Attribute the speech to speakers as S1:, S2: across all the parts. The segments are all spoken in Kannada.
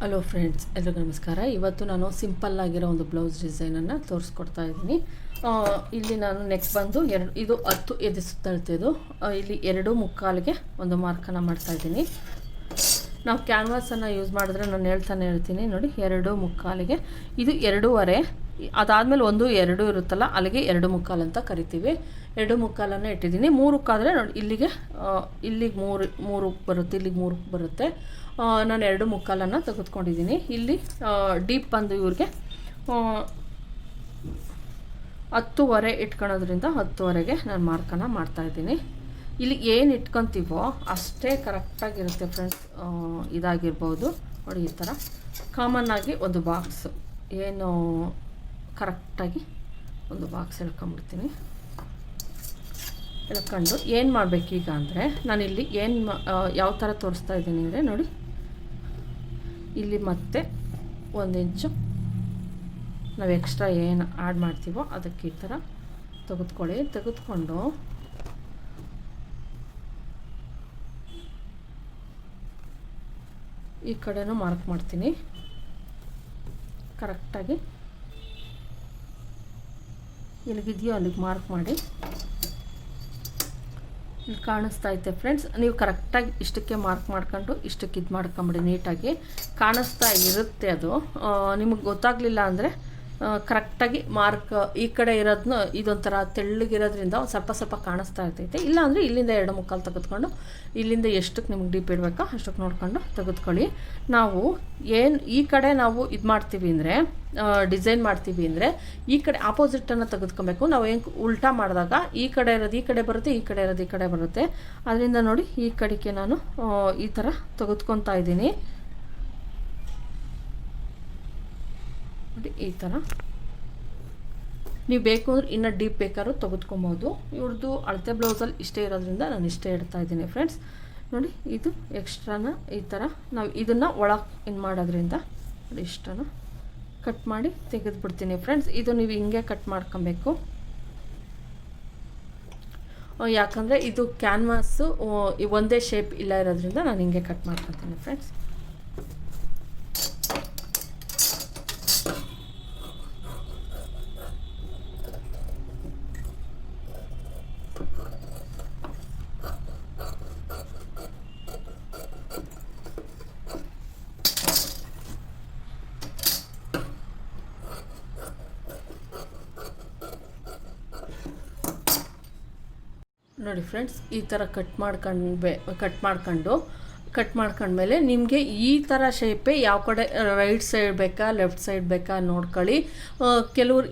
S1: ಹಲೋ ಫ್ರೆಂಡ್ಸ್, ಎಲ್ರಿಗೂ ನಮಸ್ಕಾರ. ಇವತ್ತು ನಾನು ಸಿಂಪಲ್ ಆಗಿರೋ ಒಂದು ಬ್ಲೌಸ್ ಡಿಸೈನನ್ನು ತೋರಿಸ್ಕೊಡ್ತಾ ಇದ್ದೀನಿ. ಇಲ್ಲಿ ನಾನು ನೆಕ್ಸ್ಟ್ ಬಂದು ಇದು 10 ಎದೆ ಸುತ್ತಳತೆದು ಇಲ್ಲಿ 2.25ಗೆ ಒಂದು ಮಾರ್ಕನ್ನು ಮಾಡ್ತಾಯಿದ್ದೀನಿ. ನಾವು ಕ್ಯಾನ್ವಾಸನ್ನು ಯೂಸ್ ಮಾಡಿದ್ರೆ ನಾನು ಹೇಳ್ತೀನಿ ನೋಡಿ, 2.25ಗೆ ಇದು 2.5. ಅದಾದಮೇಲೆ 1-2 ಇರುತ್ತಲ್ಲ, ಅಲ್ಲಿಗೆ 2.25 ಅಂತ ಕರಿತೀವಿ. 2.25 ಇಟ್ಟಿದ್ದೀನಿ. 3ಕ್ಕಾದರೆ ನೋಡಿ, ಇಲ್ಲಿಗೆ 3 ಬರುತ್ತೆ, ಇಲ್ಲಿಗೆ 3 ಬರುತ್ತೆ. ನಾನು 2.25 ತೆಗೆದುಕೊಂಡಿದ್ದೀನಿ. ಇಲ್ಲಿ ಡೀಪ್ ಬಂದು ಇವ್ರಿಗೆ 10.25 ಇಟ್ಕೊಳ್ಳೋದ್ರಿಂದ 10.25ಗೆ ನಾನು ಮಾರ್ಕನ್ನು ಮಾಡ್ತಾಯಿದ್ದೀನಿ. ಇಲ್ಲಿ ಏನು ಇಟ್ಕೊತೀವೋ ಅಷ್ಟೇ ಕರೆಕ್ಟಾಗಿರುತ್ತೆ ಫ್ರೆಂಡ್ಸ್. ಇದಾಗಿರ್ಬೋದು ನೋಡಿ, ಈ ಥರ ಕಾಮನ್ನಾಗಿ ಒಂದು ಬಾಕ್ಸ್ ಏನು ಕರೆಕ್ಟಾಗಿ ಒಂದು ಬಾಕ್ಸ್ ಎಳ್ಕೊಂಬಿಡ್ತೀನಿ. ಎಳ್ಕೊಂಡು ಏನು ಮಾಡಬೇಕೀಗ ಅಂದರೆ, ನಾನಿಲ್ಲಿ ಯಾವ ಥರ ತೋರಿಸ್ತಾ ಇದ್ದೀನಿ ಅಂದರೆ ನೋಡಿ, ಇಲ್ಲಿ ಮತ್ತೆ 1 ಇಂಚು ನಾವು ಎಕ್ಸ್ಟ್ರಾ ಏನು ಆ್ಯಡ್ ಮಾಡ್ತೀವೋ ಅದಕ್ಕೆ ಈ ಥರ ತೆಗೆದುಕೊಂಡು ಈ ಕಡೆನೂ ಮಾರ್ಕ್ ಮಾಡ್ತೀನಿ ಕರೆಕ್ಟಾಗಿ. ಎಲ್ಲಿಗಿದೆಯೋ ಅಲ್ಲಿಗೆ ಮಾರ್ಕ್ ಮಾಡಿ. ಇಲ್ಲಿ ಕಾಣಿಸ್ತಾ ಐತೆ ಫ್ರೆಂಡ್ಸ್, ನೀವು ಕರೆಕ್ಟಾಗಿ ಇಷ್ಟಕ್ಕೆ ಮಾರ್ಕ್ ಮಾಡ್ಕೊಂಡು ಇಷ್ಟಕ್ಕೆ ಇದು ಮಾಡ್ಕೊಂಬಿಡಿ. ನೀಟಾಗಿ ಕಾಣಿಸ್ತಾ ಇರುತ್ತೆ. ಅದು ನಿಮಗೆ ಗೊತ್ತಾಗಲಿಲ್ಲ ಅಂದರೆ ಕರೆಕ್ಟಾಗಿ ಮಾರ್ಕ್ ಈ ಕಡೆ ಇರೋದನ್ನ ಇದೊಂಥರ ತೆಳ್ಳಗಿರೋದ್ರಿಂದ ಸ್ವಲ್ಪ ಕಾಣಿಸ್ತಾ ಇರ್ತೈತೆ. ಇಲ್ಲಾಂದರೆ ಇಲ್ಲಿಂದ 2.25 ತೆಗೆದುಕೊಂಡು ಇಲ್ಲಿಂದ ಎಷ್ಟಕ್ಕೆ ನಿಮ್ಗೆ ಡೀಪ್ ಇಡಬೇಕೋ ಅಷ್ಟಕ್ಕೆ ನೋಡ್ಕೊಂಡು ತೆಗೆದುಕೊಳ್ಳಿ. ನಾವು ಈ ಕಡೆ ನಾವು ಇದು ಮಾಡ್ತೀವಿ ಅಂದರೆ, ಡಿಸೈನ್ ಮಾಡ್ತೀವಿ ಅಂದರೆ ಈ ಕಡೆ ಆಪೋಸಿಟನ್ನು ತೆಗೆದುಕೊಬೇಕು. ನಾವು ಹೆಂಗೆ ಉಲ್ಟಾ ಮಾಡಿದಾಗ ಈ ಕಡೆ ಇರೋದು ಈ ಕಡೆ ಬರುತ್ತೆ, ಈ ಕಡೆ ಇರೋದು ಈ ಕಡೆ ಬರುತ್ತೆ. ಅದರಿಂದ ನೋಡಿ, ಈ ಕಡೆಗೆ ನಾನು ಈ ಥರ ತೆಗೆದುಕೊತಾ ಇದ್ದೀನಿ ನೋಡಿ. ಈ ಥರ ನೀವು ಬೇಕು ಅಂದ್ರೆ ಇನ್ನೂ ಡೀಪ್ ಬೇಕಾದ್ರೂ ತೆಗೆದುಕೊಬೋದು. ಇವ್ರದ್ದು ಅಳತೆ ಬ್ಲೌಸಲ್ಲಿ ಇಷ್ಟೇ ಇರೋದ್ರಿಂದ ನಾನು ಇಷ್ಟೇ ಇಡ್ತಾ ಇದ್ದೀನಿ ಫ್ರೆಂಡ್ಸ್. ನೋಡಿ, ಇದು ಎಕ್ಸ್ಟ್ರಾನ ಈ ಥರ ನಾವು ಇದನ್ನು ಒಳಗೆ ಮಾಡೋದ್ರಿಂದ ನೋಡಿ ಇಷ್ಟನ್ನು ಕಟ್ ಮಾಡಿ ತೆಗೆದುಬಿಡ್ತೀನಿ ಫ್ರೆಂಡ್ಸ್. ಇದು ನೀವು ಹಿಂಗೆ ಕಟ್ ಮಾಡ್ಕೊಬೇಕು, ಯಾಕಂದರೆ ಇದು ಕ್ಯಾನ್ವಾಸು ಒಂದೇ ಶೇಪ್ ಇಲ್ಲ ಇರೋದ್ರಿಂದ ನಾನು ಹಿಂಗೆ ಕಟ್ ಮಾಡ್ಕೊತೀನಿ ಫ್ರೆಂಡ್ಸ್. ನೋಡಿ ಫ್ರೆಂಡ್ಸ್, ಈ ಥರ ಕಟ್ ಮಾಡ್ಕೊಂಡ್ಮೇಲೆ ನಿಮಗೆ ಈ ಥರ ಶೇಪೇ ಯಾವ ಕಡೆ ರೈಟ್ ಸೈಡ್ ಬೇಕಾ ಲೆಫ್ಟ್ ಸೈಡ್ ಬೇಕಾ ನೋಡ್ಕೊಳ್ಳಿ. ಕೆಲವರು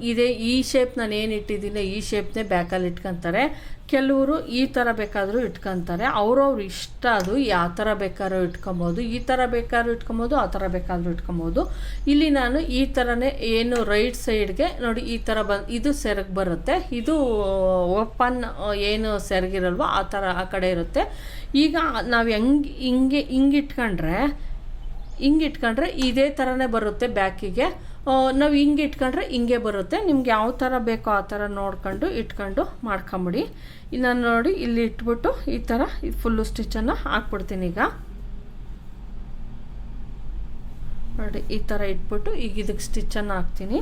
S1: ಈ ಶೇಪ್ ನಾನು ಏನು ಇಟ್ಟಿದ್ದೀನಿ ಈ ಶೇಪ್ನೇ ಬ್ಯಾಕಲ್ಲಿ ಇಟ್ಕೊತಾರೆ. ಕೆಲವರು ಈ ಥರ ಬೇಕಾದರೂ ಇಟ್ಕೊತಾರೆ. ಅವ್ರವ್ರ ಇಷ್ಟ, ಅದು ಯಾವ ಥರ ಬೇಕಾದ್ರೂ ಇಟ್ಕೊಬೋದು. ಈ ಥರ ಬೇಕಾದ್ರೂ ಇಟ್ಕೊಬೋದು, ಆ ಥರ ಬೇಕಾದರೂ ಇಟ್ಕೊಬೋದು. ಇಲ್ಲಿ ನಾನು ಈ ಥರನೇ ಏನು ರೈಟ್ ಸೈಡ್ಗೆ ನೋಡಿ ಈ ಥರ ಇದು ಸೆರಗು ಬರುತ್ತೆ. ಇದು ಓಪನ್ ಏನು ಸೆರಗಿರಲ್ವೋ ಆ ಥರ ಆ ಕಡೆ ಇರುತ್ತೆ. ಈಗ ನಾವು ಹಿಂಗೆ ಇಟ್ಕೊಂಡ್ರೆ ಇದೇ ಥರನೇ ಬರುತ್ತೆ ಬ್ಯಾಕಿಗೆ. ನಾವು ಹಿಂಗೆ ಇಟ್ಕೊಂಡ್ರೆ ಹಿಂಗೆ ಬರುತ್ತೆ. ನಿಮ್ಗೆ ಯಾವ ಥರ ಬೇಕೋ ಆ ಥರ ಇಟ್ಕೊಂಡು ಮಾಡ್ಕೊಂಬಿಡಿ. ನಾನು ನೋಡಿ ಇಲ್ಲಿ ಇಟ್ಬಿಟ್ಟು ಈ ಥರ ಫುಲ್ಲು ಸ್ಟಿಚ್ಚನ್ನು ಹಾಕ್ಬಿಡ್ತೀನಿ. ಈಗ ನೋಡಿ ಈ ಥರ ಇಟ್ಬಿಟ್ಟು ಈಗ ಇದಕ್ಕೆ ಸ್ಟಿಚ್ಚನ್ನು ಹಾಕ್ತೀನಿ.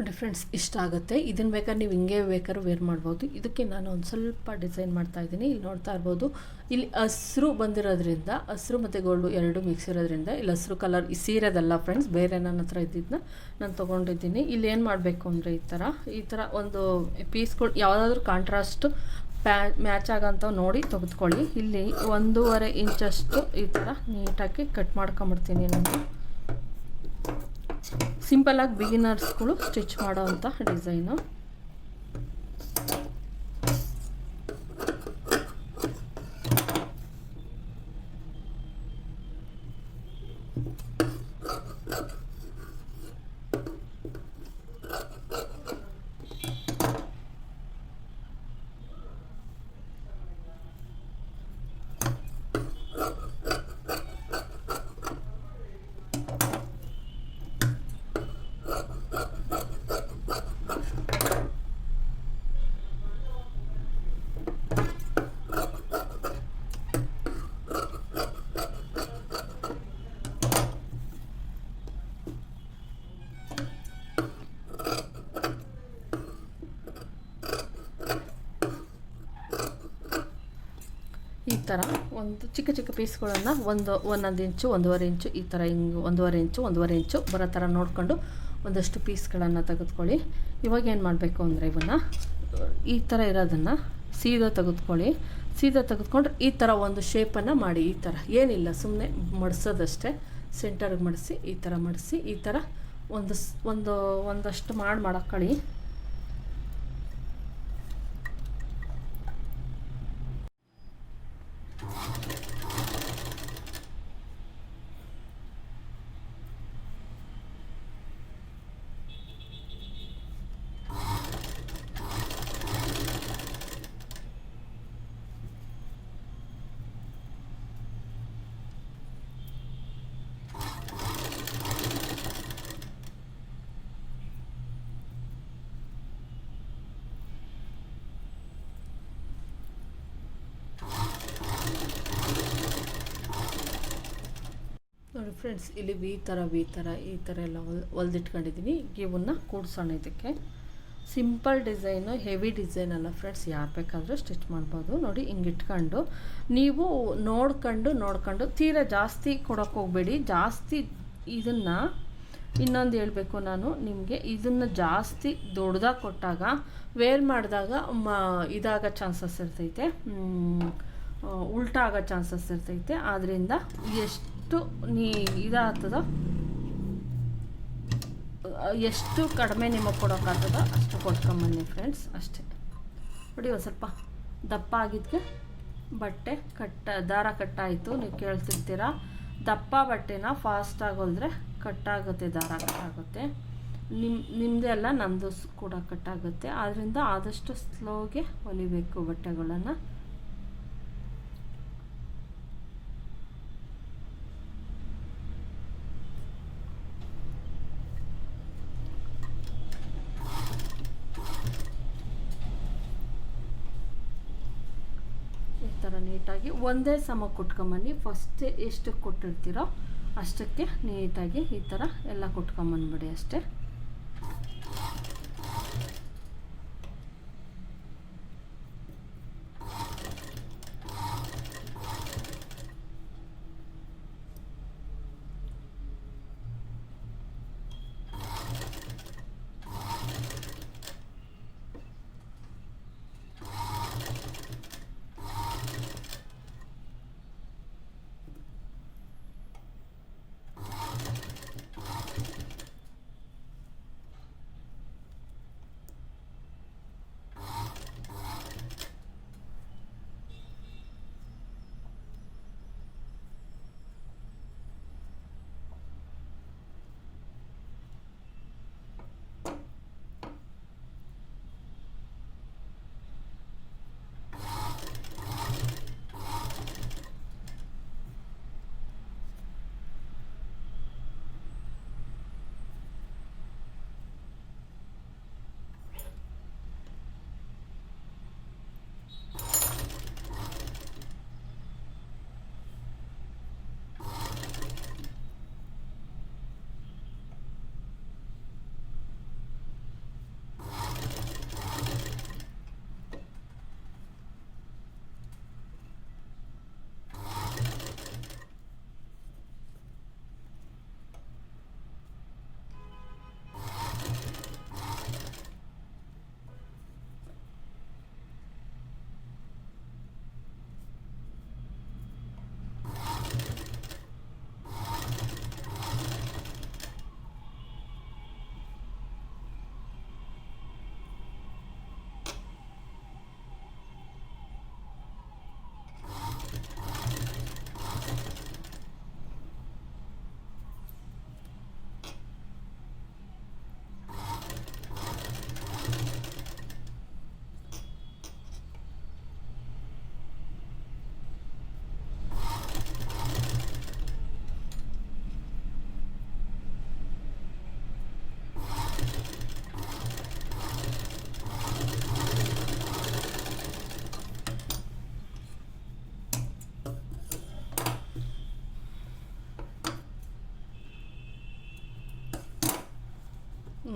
S1: ನೋಡಿ ಫ್ರೆಂಡ್ಸ್, ಇಷ್ಟ ಆಗುತ್ತೆ. ಇದನ್ನು ಬೇಕಾದ್ರೆ ನೀವು ಹಿಂಗೆ ಬೇಕಾದ್ರೂ ವೇರ್ ಮಾಡ್ಬೋದು. ಇದಕ್ಕೆ ನಾನು ಒಂದು ಸ್ವಲ್ಪ ಡಿಸೈನ್ ಮಾಡ್ತಾಯಿದ್ದೀನಿ. ಇಲ್ಲಿ ನೋಡ್ತಾ ಇರ್ಬೋದು, ಇಲ್ಲಿ ಹಸಿರು ಬಂದಿರೋದ್ರಿಂದ, ಹಸಿರು ಮತ್ತು ಗೋಲ್ಡು ಎರಡು ಮಿಕ್ಸ್ ಇರೋದ್ರಿಂದ ಇಲ್ಲಿ ಹಸಿರು ಕಲರ್ ಈ ಸೀರೆದಲ್ಲ ಫ್ರೆಂಡ್ಸ್, ಬೇರೆ ನನ್ನ ಹತ್ರ ಇದ್ದಿದ್ದನ್ನ ನಾನು ತೊಗೊಂಡಿದ್ದೀನಿ. ಇಲ್ಲಿ ಏನು ಮಾಡಬೇಕು ಅಂದರೆ ಈ ಥರ ಒಂದು ಪೀಸ್ಗಳು ಯಾವುದಾದ್ರೂ ಕಾಂಟ್ರಾಸ್ಟು ಮ್ಯಾಚ್ ಆಗೋಂಥವು ನೋಡಿ ತೆಗೆದುಕೊಳ್ಳಿ. ಇಲ್ಲಿ 1.5 ಇಂಚಷ್ಟು ಈ ಥರ ನೀಟಾಗಿ ಕಟ್ ಮಾಡ್ಕೊಂಬಿಡ್ತೀನಿ. ನಾನು ಸಿಂಪಲಾಗಿ ಬಿಗಿನರ್ಸ್ಗಳು ಸ್ಟಿಚ್ ಮಾಡೋವಂಥ ಡಿಸೈನು. ಈ ಥರ ಒಂದು ಚಿಕ್ಕ ಚಿಕ್ಕ ಪೀಸ್ಗಳನ್ನು ಒಂದೊಂದು ಇಂಚು 1.5 ಇಂಚು ಈ ಥರ ಹಿಂಗೆ 1.5 ಇಂಚು ಬರೋ ಥರ ನೋಡಿಕೊಂಡು ಒಂದಷ್ಟು ಪೀಸ್ಗಳನ್ನು ತೆಗೆದುಕೊಳ್ಳಿ. ಇವಾಗ ಏನು ಮಾಡಬೇಕು ಅಂದರೆ ಇವನ್ನ ಈ ಥರ ಇರೋದನ್ನು ಸೀದಾ ತೆಗೆದುಕೊಂಡ್ರೆ ಈ ಥರ ಒಂದು ಶೇಪನ್ನು ಮಾಡಿ. ಈ ಥರ ಏನಿಲ್ಲ, ಸುಮ್ಮನೆ ಮಡಿಸೋದಷ್ಟೇ. ಸೆಂಟರ್ಗೆ ಮಡಿಸಿ ಈ ಥರ ಮಡಿಸಿ ಈ ಥರ ಒಂದಷ್ಟು ಮಾಡ್ಕೊಳ್ಳಿ. ನೋಡಿ ಫ್ರೆಂಡ್ಸ್, ಇಲ್ಲಿ ಈ ಥರ ಎಲ್ಲ ಹೊಲ್ದಿಟ್ಕೊಂಡಿದ್ದೀನಿ. ಇವನ್ನ ಕೂಡ್ಸೋಣ. ಇದಕ್ಕೆ ಸಿಂಪಲ್ ಡಿಸೈನು, ಹೆವಿ ಡಿಸೈನ್ ಅಲ್ಲ ಫ್ರೆಂಡ್ಸ್, ಯಾರು ಬೇಕಾದರೂ ಸ್ಟಿಚ್ ಮಾಡ್ಬೋದು. ನೋಡಿ ಹಿಂಗೆ ಇಟ್ಕೊಂಡು ನೀವು ನೋಡ್ಕೊಂಡು ತೀರಾ ಜಾಸ್ತಿ ಕೊಡೋಕ್ಕೆ ಹೋಗಬೇಡಿ. ಜಾಸ್ತಿ ಇದನ್ನು ಇನ್ನೊಂದು ಹೇಳಬೇಕು ನಾನು ನಿಮಗೆ, ಇದನ್ನು ಜಾಸ್ತಿ ದೊಡ್ಡದಾಗಿ ಕೊಟ್ಟಾಗ ವೇರ್ ಮಾಡಿದಾಗ ಇದಾಗ ಚಾನ್ಸಸ್ ಇರ್ತೈತೆ, ಉಲ್ಟಾ ಆಗೋ ಚಾನ್ಸಸ್ ಇರ್ತೈತೆ. ಆದ್ದರಿಂದ ಎಷ್ಟು ಇದಾಗ್ತದೋ, ಎಷ್ಟು ಕಡಿಮೆ ನಿಮಗೆ ಕೊಡೋಕ್ಕಾಗ್ತದೋ ಅಷ್ಟು ಕೊಟ್ಕೊಂಬನ್ನಿ ಫ್ರೆಂಡ್ಸ್, ಅಷ್ಟೇ. ನೋಡಿ ಒಂದು ಸ್ವಲ್ಪ ದಪ್ಪ ಆಗಿದ್ದಕ್ಕೆ ಬಟ್ಟೆ ದಾರ ಕಟ್ಟಾಯಿತು. ನೀವು ಕೇಳ್ತಿರ್ತೀರ, ದಪ್ಪ ಬಟ್ಟೆನ ಫಾಸ್ಟಾಗಿ ಹೊಲಿದ್ರೆ ಕಟ್ಟಾಗುತ್ತೆ, ದಾರ ಕಟ್ಟಾಗುತ್ತೆ. ನಿಮ್ಮದೇ ಅಲ್ಲ, ನಮ್ಮದು ಕೂಡ ಕಟ್ಟಾಗುತ್ತೆ. ಆದ್ದರಿಂದ ಆದಷ್ಟು ಸ್ಲೋಗೆ ಹೊಲಿಬೇಕು ಬಟ್ಟೆಗಳನ್ನು. ಈ ಥರ ನೀಟಾಗಿ ಒಂದೇ ಸಮ ಕುಟ್ಕೊಂಬನ್ನಿ. ಫಸ್ಟ್ ಎಷ್ಟು ಕೊಟ್ಟಿರ್ತೀರೋ ಅಷ್ಟಕ್ಕೆ ನೀಟಾಗಿ ಈ ಥರ ಎಲ್ಲ ಕುಟ್ಕೊಂಬಂದ್ಬಿಡಿ ಅಷ್ಟೇ.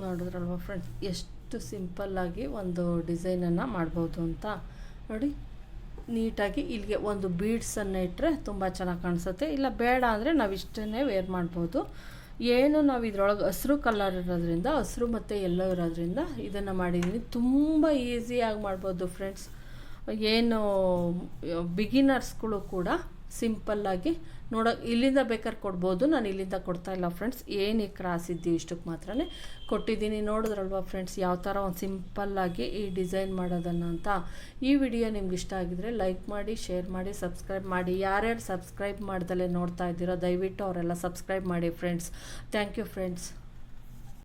S1: ನೋಡಿದ್ರಲ್ವ ಫ್ರೆಂಡ್ಸ್ ಎಷ್ಟು ಸಿಂಪಲ್ಲಾಗಿ ಒಂದು ಡಿಸೈನನ್ನು ಮಾಡ್ಬೋದು ಅಂತ. ನೋಡಿ ನೀಟಾಗಿ ಇಲ್ಲಿಗೆ ಒಂದು ಬೀಡ್ಸನ್ನು ಇಟ್ಟರೆ ತುಂಬ ಚೆನ್ನಾಗಿ ಕಾಣಿಸುತ್ತೆ. ಇಲ್ಲ ಬೇಡ ಅಂದರೆ ನಾವು ಇಷ್ಟನ್ನೇ ವೇರ್ ಮಾಡ್ಬೋದು. ಏನು ನಾವು ಇದರೊಳಗೆ ಹಸಿರು ಕಲರ್ ಇರೋದ್ರಿಂದ, ಹಸಿರು ಮತ್ತು ಎಲ್ಲೋ ಇರೋದ್ರಿಂದ ಇದನ್ನು ಮಾಡಿದ್ದೀನಿ. ತುಂಬ ಈಸಿಯಾಗಿ ಮಾಡ್ಬೋದು ಫ್ರೆಂಡ್ಸ್. ಏನು ಬಿಗಿನರ್ಸ್ಗಳು ಕೂಡ ಸಿಂಪಲ್ಲಾಗಿ ಇಲ್ಲಿಂದ ಬೇಕಾದ್ರೆ ಕೊಡ್ಬೋದು. ನಾನು ಇಲ್ಲಿಂದ ಕೊಡ್ತಾಯಿಲ್ಲ ಫ್ರೆಂಡ್ಸ್, ಏನು ಈ ಕ್ರಾಸ್ ಇದ್ದು ಇಷ್ಟಕ್ಕೆ ಮಾತ್ರ ಕೊಟ್ಟಿದ್ದೀನಿ. ನೋಡಿದ್ರಲ್ವ ಫ್ರೆಂಡ್ಸ್ ಯಾವ ಥರ ಒಂದು ಸಿಂಪಲ್ಲಾಗಿ ಈ ಡಿಸೈನ್ ಮಾಡೋದನ್ನು ಅಂತ. ಈ ವಿಡಿಯೋ ನಿಮ್ಗೆ ಇಷ್ಟ ಆಗಿದ್ರೆ ಲೈಕ್ ಮಾಡಿ, ಶೇರ್ ಮಾಡಿ, ಸಬ್ಸ್ಕ್ರೈಬ್ ಮಾಡಿ. ಯಾರ್ಯಾರು ಸಬ್ಸ್ಕ್ರೈಬ್ ಮಾಡ್ದಲೇ ನೋಡ್ತಾ ಇದ್ದೀರೋ ದಯವಿಟ್ಟು ಅವರೆಲ್ಲ ಸಬ್ಸ್ಕ್ರೈಬ್ ಮಾಡಿ ಫ್ರೆಂಡ್ಸ್. Thank you friends.